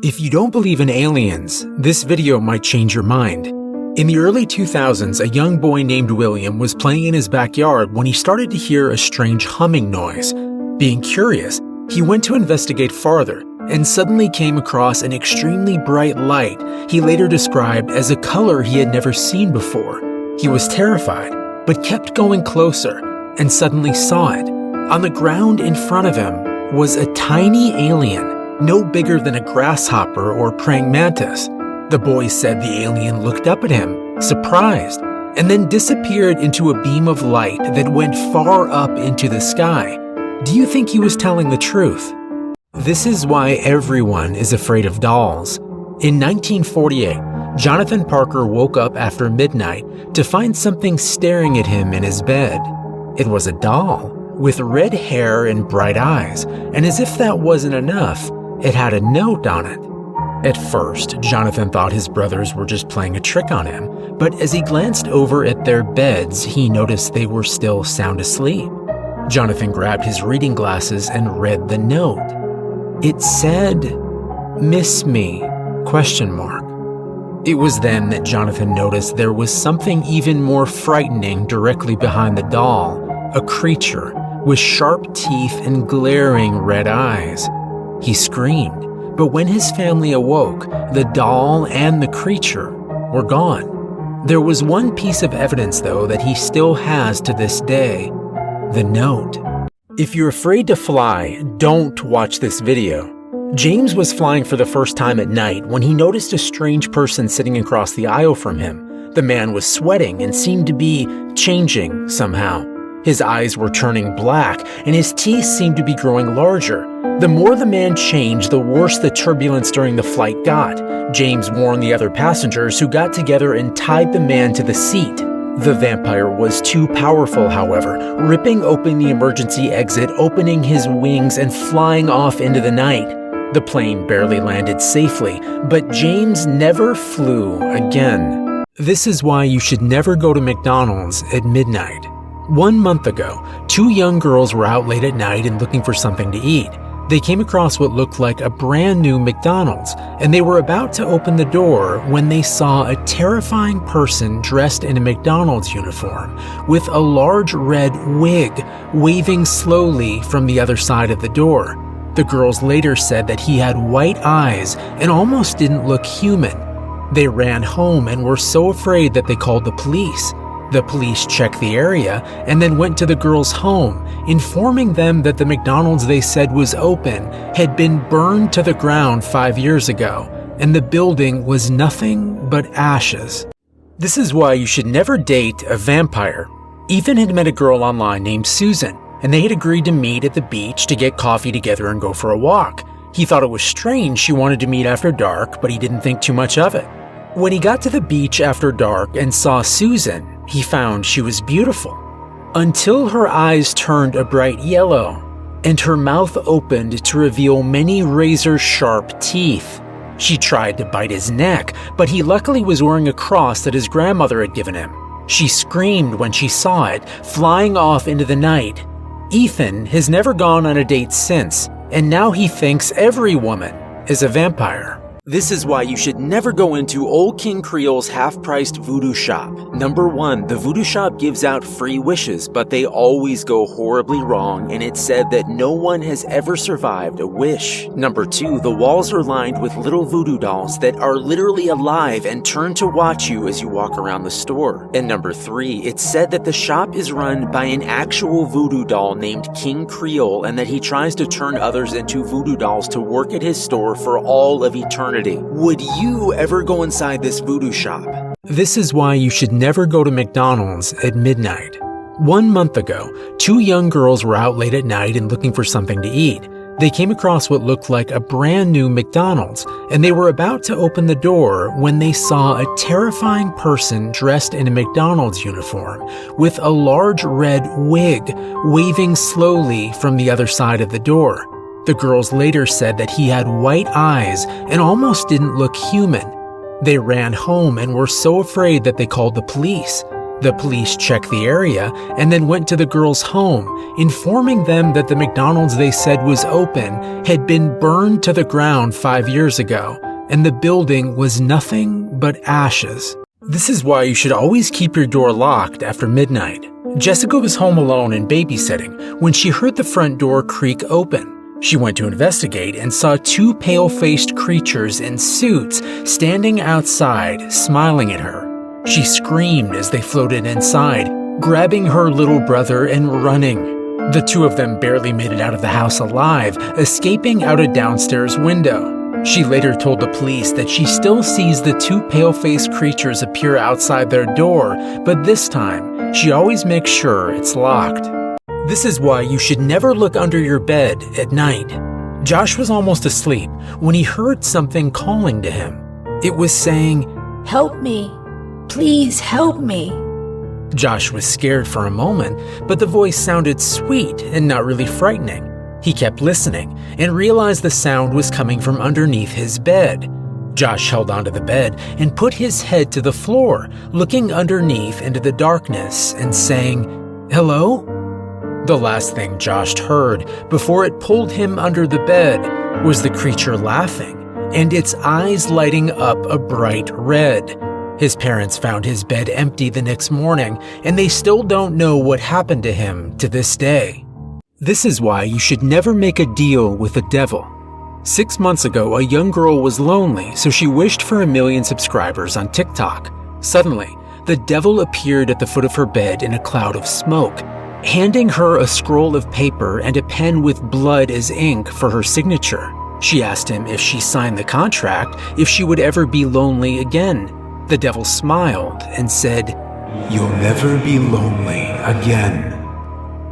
If you don't believe in aliens, this video might change your mind. In the early 2000s, a young boy named William was playing in his backyard when he started to hear a strange humming noise. Being curious, he went to investigate farther and suddenly came across an extremely bright light he later described as a color he had never seen before. He was terrified, but kept going closer and suddenly saw it. On the ground in front of him was a tiny alien, no bigger than a grasshopper or praying mantis. The boy said the alien looked up at him, surprised, and then disappeared into a beam of light that went far up into the sky. Do you think he was telling the truth? This is why everyone is afraid of dolls. In 1948, Jonathan Parker woke up after midnight to find something staring at him in his bed. It was a doll with red hair and bright eyes, and as if that wasn't enough, it had a note on it. At first, Jonathan thought his brothers were just playing a trick on him, but as he glanced over at their beds, he noticed they were still sound asleep. Jonathan grabbed his reading glasses and read the note. It said, "Miss me?" It was then that Jonathan noticed there was something even more frightening directly behind the doll, a creature with sharp teeth and glaring red eyes. He screamed, but when his family awoke, the doll and the creature were gone. There was one piece of evidence, though, that he still has to this day: the note. If you're afraid to fly, don't watch this video. James was flying for the first time at night when he noticed a strange person sitting across the aisle from him. The man was sweating and seemed to be changing somehow. His eyes were turning black, and his teeth seemed to be growing larger. The more the man changed, the worse the turbulence during the flight got. James warned the other passengers, who got together and tied the man to the seat. The vampire was too powerful, however, ripping open the emergency exit, opening his wings, and flying off into the night. The plane barely landed safely, but James never flew again. This is why you should never go to McDonald's at midnight. 1 month ago, 2 young girls were out late at night and looking for something to eat. They came across what looked like a brand new McDonald's, and they were about to open the door when they saw a terrifying person dressed in a McDonald's uniform with a large red wig waving slowly from the other side of the door. The girls later said that he had white eyes and almost didn't look human. They ran home and were so afraid that they called the police. The police checked the area and then went to the girls' home, informing them that the McDonald's they said was open had been burned to the ground 5 years ago, and the building was nothing but ashes. This is why you should never date a vampire. Ethan had met a girl online named Susan, and they had agreed to meet at the beach to get coffee together and go for a walk. He thought it was strange she wanted to meet after dark, but he didn't think too much of it. When he got to the beach after dark and saw Susan, he found she was beautiful, until her eyes turned a bright yellow and her mouth opened to reveal many razor-sharp teeth. She tried to bite his neck, but he luckily was wearing a cross that his grandmother had given him. She screamed when she saw it, flying off into the night. Ethan has never gone on a date since, and now he thinks every woman is a vampire. This is why you should never go into Old King Creole's half-priced voodoo shop. Number 1, the voodoo shop gives out free wishes, but they always go horribly wrong, and it's said that no one has ever survived a wish. Number 2, the walls are lined with little voodoo dolls that are literally alive and turn to watch you as you walk around the store. And number 3, it's said that the shop is run by an actual voodoo doll named King Creole, and that he tries to turn others into voodoo dolls to work at his store for all of eternity. Would you ever go inside this voodoo shop? This is why you should never go to McDonald's at midnight. 1 month ago, 2 young girls were out late at night and looking for something to eat. They came across what looked like a brand new McDonald's, and they were about to open the door when they saw a terrifying person dressed in a McDonald's uniform with a large red wig waving slowly from the other side of the door. The girls later said that he had white eyes and almost didn't look human. They ran home and were so afraid that they called the police. The police checked the area and then went to the girls' home, informing them that the McDonald's they said was open had been burned to the ground 5 years ago, and the building was nothing but ashes. This is why you should always keep your door locked after midnight. Jessica was home alone and babysitting when she heard the front door creak open. She went to investigate and saw two pale-faced creatures in suits standing outside, smiling at her. She screamed as they floated inside, grabbing her little brother and running. The two of them barely made it out of the house alive, escaping out a downstairs window. She later told the police that she still sees the two pale-faced creatures appear outside their door, but this time, she always makes sure it's locked. This is why you should never look under your bed at night. Josh was almost asleep when he heard something calling to him. It was saying, "Help me. Please help me." Josh was scared for a moment, but the voice sounded sweet and not really frightening. He kept listening and realized the sound was coming from underneath his bed. Josh held onto the bed and put his head to the floor, looking underneath into the darkness and saying, "Hello?" The last thing Josh heard before it pulled him under the bed was the creature laughing and its eyes lighting up a bright red. His parents found his bed empty the next morning, and they still don't know what happened to him to this day. This is why you should never make a deal with the devil. 6 months ago, a young girl was lonely, so she wished for 1 million subscribers on TikTok. Suddenly, the devil appeared at the foot of her bed in a cloud of smoke, handing her a scroll of paper and a pen with blood as ink for her signature. She asked him if she signed the contract, if she would ever be lonely again. The devil smiled and said, "You'll never be lonely again."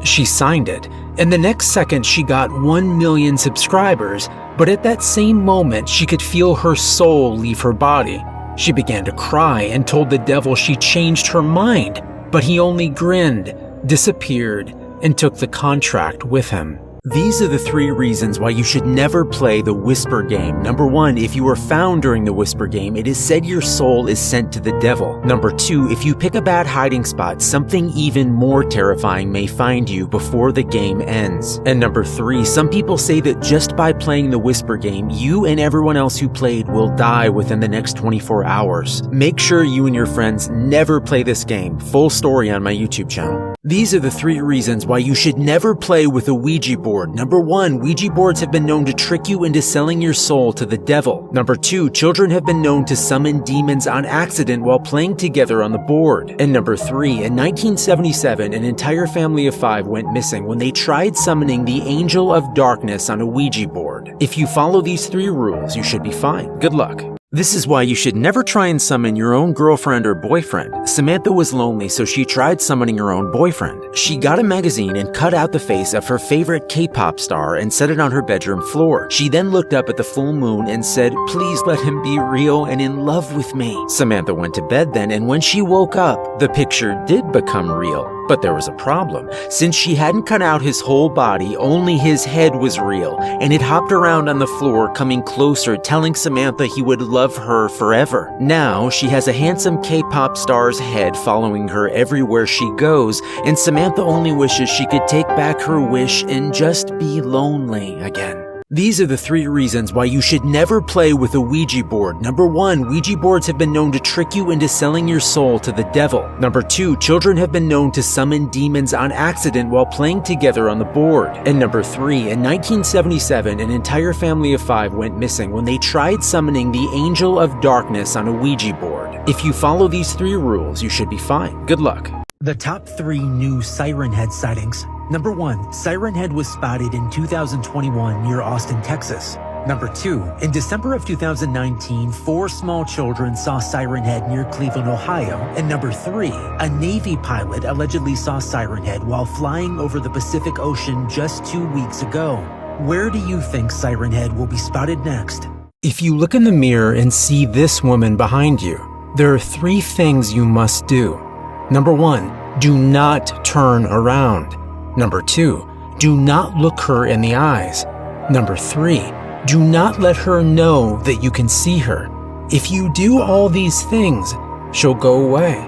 She signed it, and the next second she got 1 million subscribers, but at that same moment she could feel her soul leave her body. She began to cry and told the devil she changed her mind, but he only grinned, disappeared, and took the contract with him. These are the 3 reasons why you should never play the Whisper game. Number 1, if you are found during the Whisper game, it is said your soul is sent to the devil. Number 2, if you pick a bad hiding spot, something even more terrifying may find you before the game ends. And number 3, some people say that just by playing the Whisper game, you and everyone else who played will die within the next 24 hours. Make sure you and your friends never play this game. Full story on my YouTube channel. These are the 3 reasons why you should never play with a Ouija board. Number 1, Ouija boards have been known to trick you into selling your soul to the devil. Number 2, children have been known to summon demons on accident while playing together on the board. And number 3, in 1977, an entire family of 5 went missing when they tried summoning the Angel of Darkness on a Ouija board. If you follow these 3 rules, you should be fine. Good luck. This is why you should never try and summon your own girlfriend or boyfriend. Samantha was lonely, so she tried summoning her own boyfriend. She got a magazine and cut out the face of her favorite K-pop star and set it on her bedroom floor. She then looked up at the full moon and said, "Please let him be real and in love with me." Samantha went to bed then, and when she woke up, the picture did become real. But there was a problem. Since she hadn't cut out his whole body, only his head was real, and it hopped around on the floor, coming closer, telling Samantha he would love her forever. Now, she has a handsome K-pop star's head following her everywhere she goes, and Samantha only wishes she could take back her wish and just be lonely again. These are the 3 reasons why you should never play with a Ouija board. Number 1, Ouija boards have been known to trick you into selling your soul to the devil. Number 2, children have been known to summon demons on accident while playing together on the board. And number 3, in 1977, an entire family of 5 went missing when they tried summoning the Angel of Darkness on a Ouija board. If you follow these 3 rules, you should be fine. Good luck. The top 3 new Siren Head sightings. Number 1, Siren Head was spotted in 2021 near Austin, Texas. Number 2, in December of 2019, 4 small children saw Siren Head near Cleveland, Ohio. And number 3, a Navy pilot allegedly saw Siren Head while flying over the Pacific Ocean just 2 weeks ago. Where do you think Siren Head will be spotted next? If you look in the mirror and see this woman behind you, there are 3 things you must do. Number 1, do not turn around. Number 2, do not look her in the eyes. Number 3, do not let her know that you can see her. If you do all these things, she'll go away.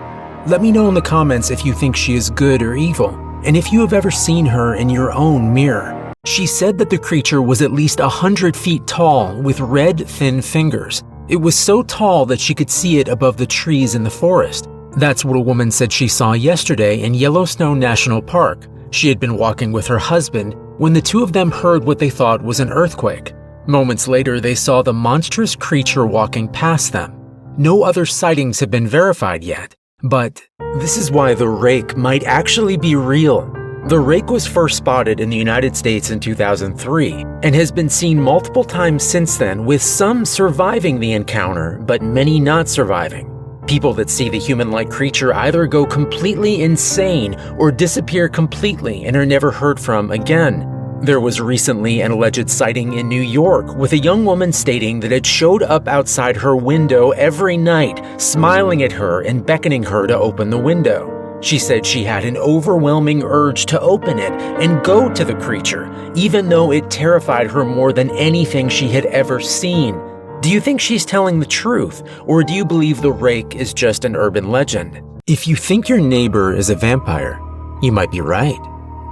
Let me know in the comments if you think she is good or evil, and if you have ever seen her in your own mirror. She said that the creature was at least 100 feet tall with red, thin fingers. It was so tall that she could see it above the trees in the forest. That's what a woman said she saw yesterday in Yellowstone National Park. She had been walking with her husband when the two of them heard what they thought was an earthquake. Moments later, they saw the monstrous creature walking past them. No other sightings have been verified yet, but this is why the rake might actually be real. The rake was first spotted in the United States in 2003 and has been seen multiple times since then, with some surviving the encounter, but many not surviving. People that see the human-like creature either go completely insane or disappear completely and are never heard from again. There was recently an alleged sighting in New York with a young woman stating that it showed up outside her window every night, smiling at her and beckoning her to open the window. She said she had an overwhelming urge to open it and go to the creature, even though it terrified her more than anything she had ever seen. Do you think she's telling the truth, or do you believe the rake is just an urban legend? If you think your neighbor is a vampire, you might be right.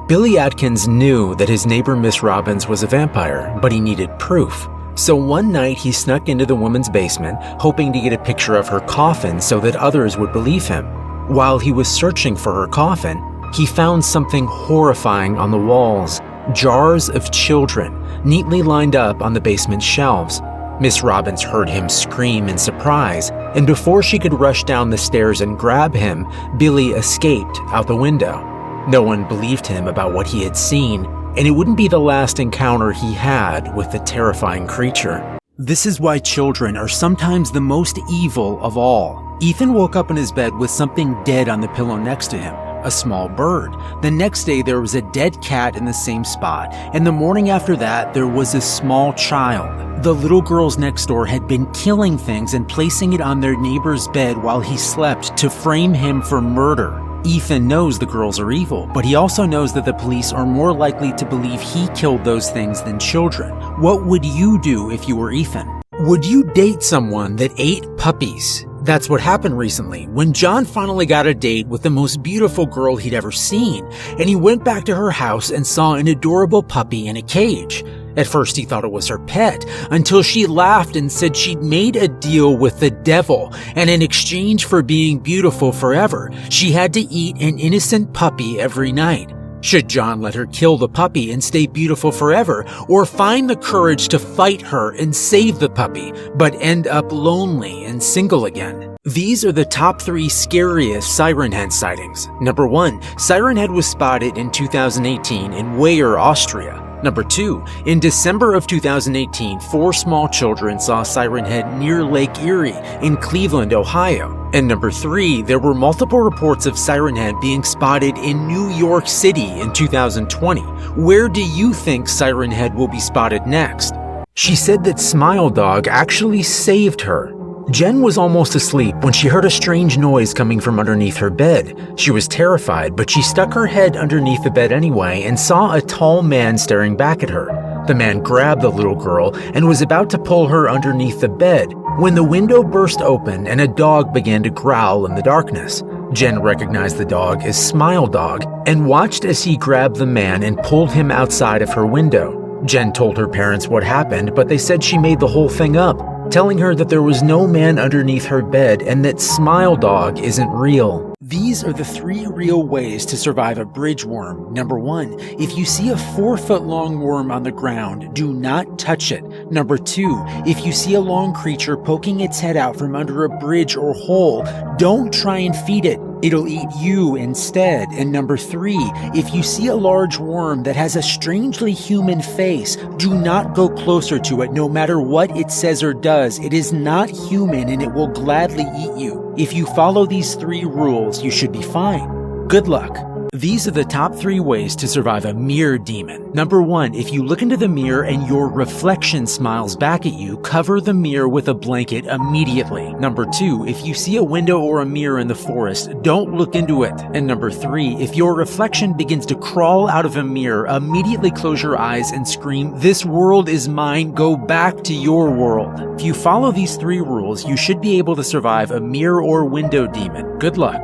Billy Atkins knew that his neighbor Miss Robbins was a vampire, but he needed proof. So one night he snuck into the woman's basement, hoping to get a picture of her coffin so that others would believe him. While he was searching for her coffin, he found something horrifying on the walls: jars of children, neatly lined up on the basement shelves. Miss Robbins heard him scream in surprise, and before she could rush down the stairs and grab him, Billy escaped out the window. No one believed him about what he had seen, and it wouldn't be the last encounter he had with the terrifying creature. This is why children are sometimes the most evil of all. Ethan woke up in his bed with something dead on the pillow next to him, a small bird. The next day there was a dead cat in the same spot, and the morning after that there was a small child. The little girls next door had been killing things and placing it on their neighbor's bed while he slept to frame him for murder. Ethan knows the girls are evil, but he also knows that the police are more likely to believe he killed those things than children. What would you do if you were Ethan? Would you date someone that ate puppies? That's what happened recently when John finally got a date with the most beautiful girl he'd ever seen, and he went back to her house and saw an adorable puppy in a cage. At first he thought it was her pet, until she laughed and said she'd made a deal with the devil, and in exchange for being beautiful forever, she had to eat an innocent puppy every night. Should John let her kill the puppy and stay beautiful forever, or find the courage to fight her and save the puppy, but end up lonely and single again? These are the top 3 scariest Siren Head sightings. Number 1, Siren Head was spotted in 2018 in Weyer, Austria. Number 2, in December of 2018, 4 small children saw Siren Head near Lake Erie in Cleveland, Ohio. And number 3, there were multiple reports of Siren Head being spotted in New York City in 2020. Where do you think Siren Head will be spotted next? She said that Smile Dog actually saved her. Jen was almost asleep when she heard a strange noise coming from underneath her bed. She was terrified, but she stuck her head underneath the bed anyway and saw a tall man staring back at her. The man grabbed the little girl and was about to pull her underneath the bed when the window burst open and a dog began to growl in the darkness. Jen recognized the dog as Smile Dog and watched as he grabbed the man and pulled him outside of her window. Jen told her parents what happened, but they said she made the whole thing up, telling her that there was no man underneath her bed and that Smile Dog isn't real. These are the 3 real ways to survive a bridge worm. Number 1, if you see a 4-foot-long worm on the ground, do not touch it. Number 2, if you see a long creature poking its head out from under a bridge or hole, don't try and feed it. It'll eat you instead. And number 3, if you see a large worm that has a strangely human face, do not go closer to it no matter what it says or does. It is not human and it will gladly eat you. If you follow these 3 rules, you should be fine. Good luck. These are the top 3 ways to survive a mirror demon. Number 1, if you look into the mirror and your reflection smiles back at you, cover the mirror with a blanket immediately. Number 2, if you see a window or a mirror in the forest, don't look into it. And number 3, if your reflection begins to crawl out of a mirror, immediately close your eyes and scream, "This world is mine, go back to your world." If you follow these 3 rules, you should be able to survive a mirror or window demon. Good luck.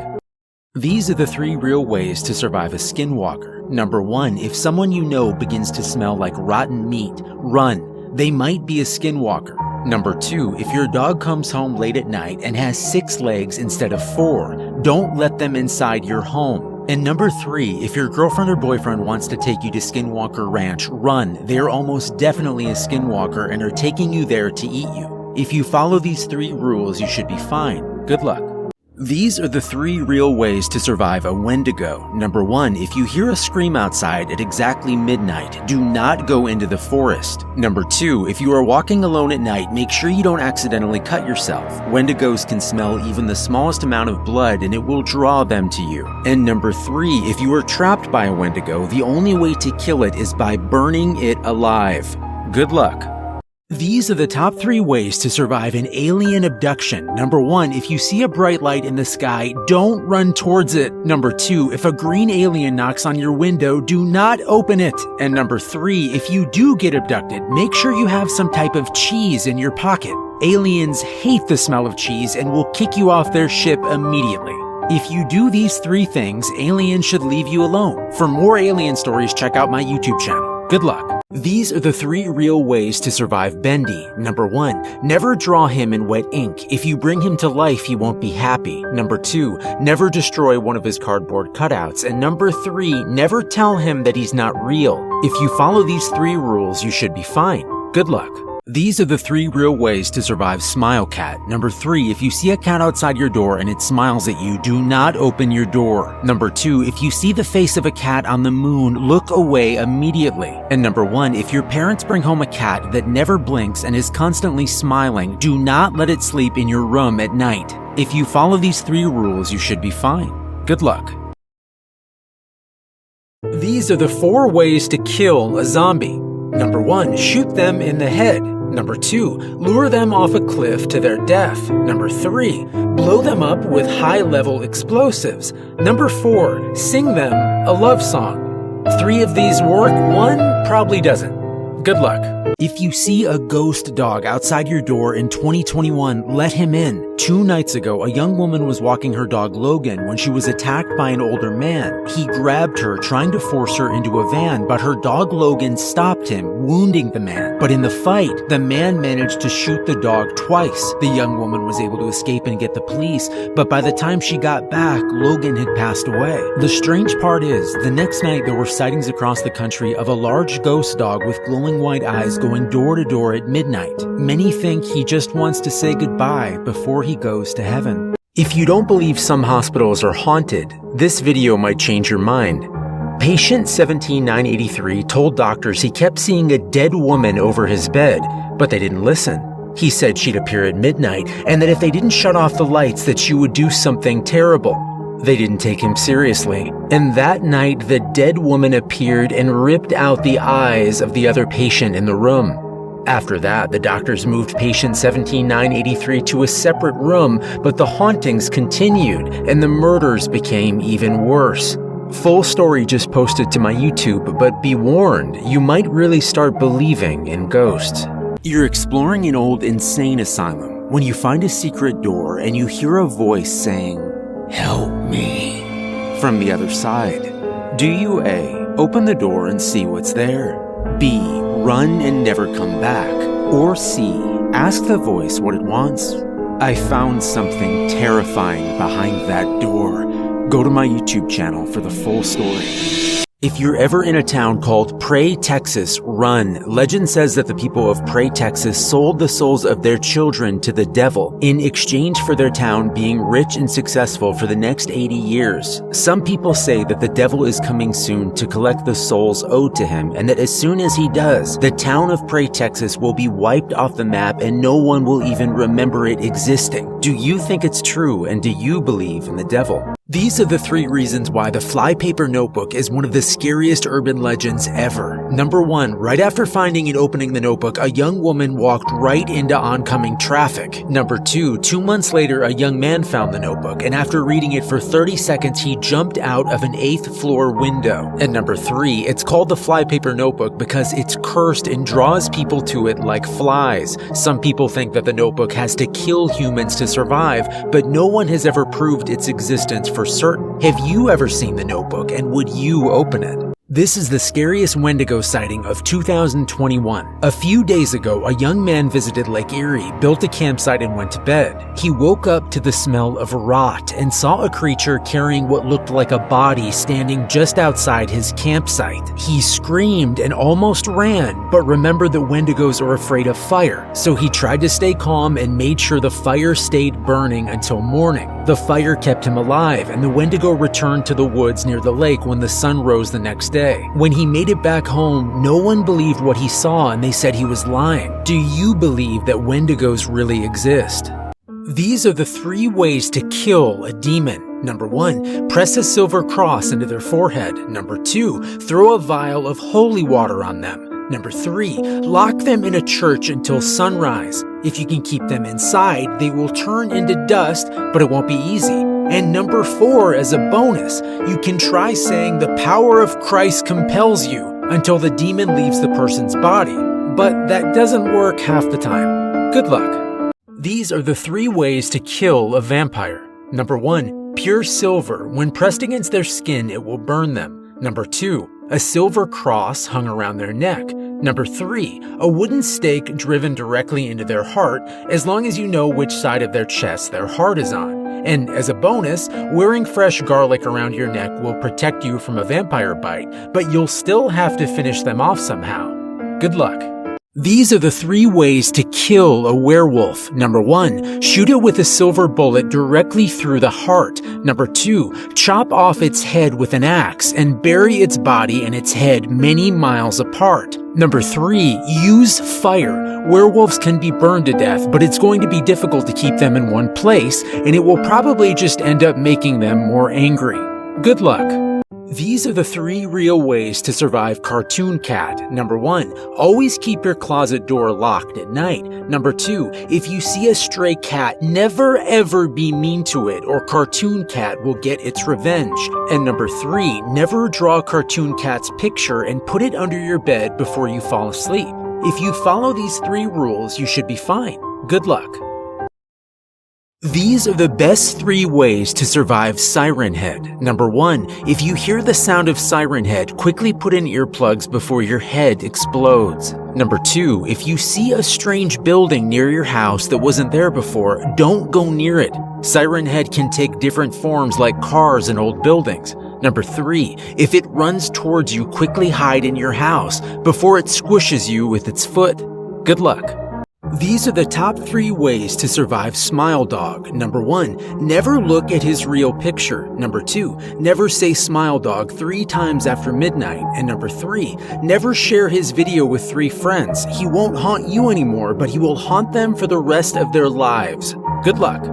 These are the 3 real ways to survive a skinwalker. Number 1, if someone you know begins to smell like rotten meat, run. They might be a skinwalker. Number 2, if your dog comes home late at night and has 6 legs instead of 4, don't let them inside your home. And number 3, if your girlfriend or boyfriend wants to take you to Skinwalker Ranch, run. They're almost definitely a skinwalker and are taking you there to eat you. If you follow these 3 rules, you should be fine. Good luck. These are the 3 real ways to survive a Wendigo. Number 1, if you hear a scream outside at exactly midnight, do not go into the forest. Number 2, if you are walking alone at night, make sure you don't accidentally cut yourself. Wendigos can smell even the smallest amount of blood and it will draw them to you. And number 3, if you are trapped by a Wendigo, the only way to kill it is by burning it alive. Good luck. These are the top 3 ways to survive an alien abduction. Number 1, if you see a bright light in the sky, don't run towards it. Number 2, if a green alien knocks on your window, do not open it. And number 3, if you do get abducted, make sure you have some type of cheese in your pocket. Aliens hate the smell of cheese and will kick you off their ship immediately. If you do these 3 things, aliens should leave you alone. For more alien stories, check out my YouTube channel. Good luck. These are the 3 real ways to survive Bendy. Number 1, never draw him in wet ink. If you bring him to life, he won't be happy. Number 2, never destroy one of his cardboard cutouts. And number 3, never tell him that he's not real. If you follow these 3 rules, you should be fine. Good luck. These are the 3 real ways to survive Smile Cat. Number 3, if you see a cat outside your door and it smiles at you, do not open your door. Number 2, if you see the face of a cat on the moon, look away immediately. And number 1, if your parents bring home a cat that never blinks and is constantly smiling, do not let it sleep in your room at night. If you follow these 3 rules, you should be fine. Good luck. These are the 4 ways to kill a zombie. Number 1, shoot them in the head. Number 2, lure them off a cliff to their death. Number 3, blow them up with high-level explosives. Number 4, sing them a love song. 3 of these work, 1 probably doesn't. Good luck. If you see a ghost dog outside your door in 2021, let him in. 2 nights ago, a young woman was walking her dog Logan when she was attacked by an older man. He grabbed her, trying to force her into a van, but her dog Logan stopped him, wounding the man. But in the fight, the man managed to shoot the dog twice. The young woman was able to escape and get the police, but by the time she got back, Logan had passed away. The strange part is, the next night there were sightings across the country of a large ghost dog with glowing white eyes going door to door at midnight. Many think he just wants to say goodbye before he goes to heaven. If you don't believe some hospitals are haunted, this video might change your mind. Patient 17983 told doctors he kept seeing a dead woman over his bed, but they didn't listen. He said she'd appear at midnight, and that if they didn't shut off the lights that she would do something terrible. They didn't take him seriously, and that night the dead woman appeared and ripped out the eyes of the other patient in the room. After that, the doctors moved patient 17983 to a separate room, but the hauntings continued, and the murders became even worse. Full story just posted to my YouTube, but be warned, you might really start believing in ghosts. You're exploring an old insane asylum when you find a secret door and you hear a voice saying, "Help me," from the other side. Do you A, open the door and see what's there? B, run and never come back? Or C, ask the voice what it wants? I found something terrifying behind that door. Go to my YouTube channel for the full story. If you're ever in a town called Prey, Texas, run. Legend says that the people of Prey, Texas sold the souls of their children to the devil in exchange for their town being rich and successful for the next 80 years. Some people say that the devil is coming soon to collect the souls owed to him, and that as soon as he does, the town of Prey, Texas will be wiped off the map and no one will even remember it existing. Do you think it's true, and do you believe in the devil? These are the 3 reasons why the flypaper notebook is one of the scariest urban legends ever. Number 1, right after finding and opening the notebook, a young woman walked right into oncoming traffic. Number 2, 2 months later, a young man found the notebook, and after reading it for 30 seconds, he jumped out of an 8th floor window. And number 3, it's called the flypaper notebook because it's cursed and draws people to it like flies. Some people think that the notebook has to kill humans to survive, but no one has ever proved its existence for certain. Have you ever seen the Notebook, and would you open it? This is the scariest Wendigo sighting of 2021. A few days ago, a young man visited Lake Erie, built a campsite, and went to bed. He woke up to the smell of rot and saw a creature carrying what looked like a body standing just outside his campsite. He screamed and almost ran, but remembered that Wendigos are afraid of fire, so he tried to stay calm and made sure the fire stayed burning until morning. The fire kept him alive, and the Wendigo returned to the woods near the lake when the sun rose the next day. When he made it back home, no one believed what he saw, and they said he was lying. Do you believe that Wendigos really exist? These are the 3 ways to kill a demon. Number 1, press a silver cross into their forehead. Number 2, throw a vial of holy water on them. Number 3, lock them in a church until sunrise. If you can keep them inside, they will turn into dust, but it won't be easy. And number 4, as a bonus, you can try saying the power of Christ compels you until the demon leaves the person's body. But that doesn't work half the time. Good luck. These are the 3 ways to kill a vampire. Number 1, pure silver. When pressed against their skin, it will burn them. Number 2, a silver cross hung around their neck. Number 3, a wooden stake driven directly into their heart, as long as you know which side of their chest their heart is on. And as a bonus, wearing fresh garlic around your neck will protect you from a vampire bite, but you'll still have to finish them off somehow. Good luck. These are the 3 ways to kill a werewolf. Number 1, shoot it with a silver bullet directly through the heart. Number 2, chop off its head with an axe and bury its body and its head many miles apart. Number 3, use fire. Werewolves can be burned to death, but it's going to be difficult to keep them in one place, and it will probably just end up making them more angry. Good luck. These are the 3 real ways to survive Cartoon Cat. Number 1, always keep your closet door locked at night. Number 2, if you see a stray cat, never ever be mean to it, or Cartoon Cat will get its revenge. And number 3, never draw Cartoon Cat's picture and put it under your bed before you fall asleep. If you follow these 3 rules, you should be fine. Good luck. These are the best 3 ways to survive Siren Head. Number 1, if you hear the sound of Siren Head, quickly put in earplugs before your head explodes. Number 2, if you see a strange building near your house that wasn't there before, don't go near it. Siren Head can take different forms like cars and old buildings. Number 3, if it runs towards you, quickly hide in your house before it squishes you with its foot. Good luck. These are the top 3 ways to survive Smile Dog. Number 1, never look at his real picture. Number 2, never say Smile Dog 3 times after midnight. And number 3, never share his video with 3 friends. He won't haunt you anymore, but he will haunt them for the rest of their lives. Good luck.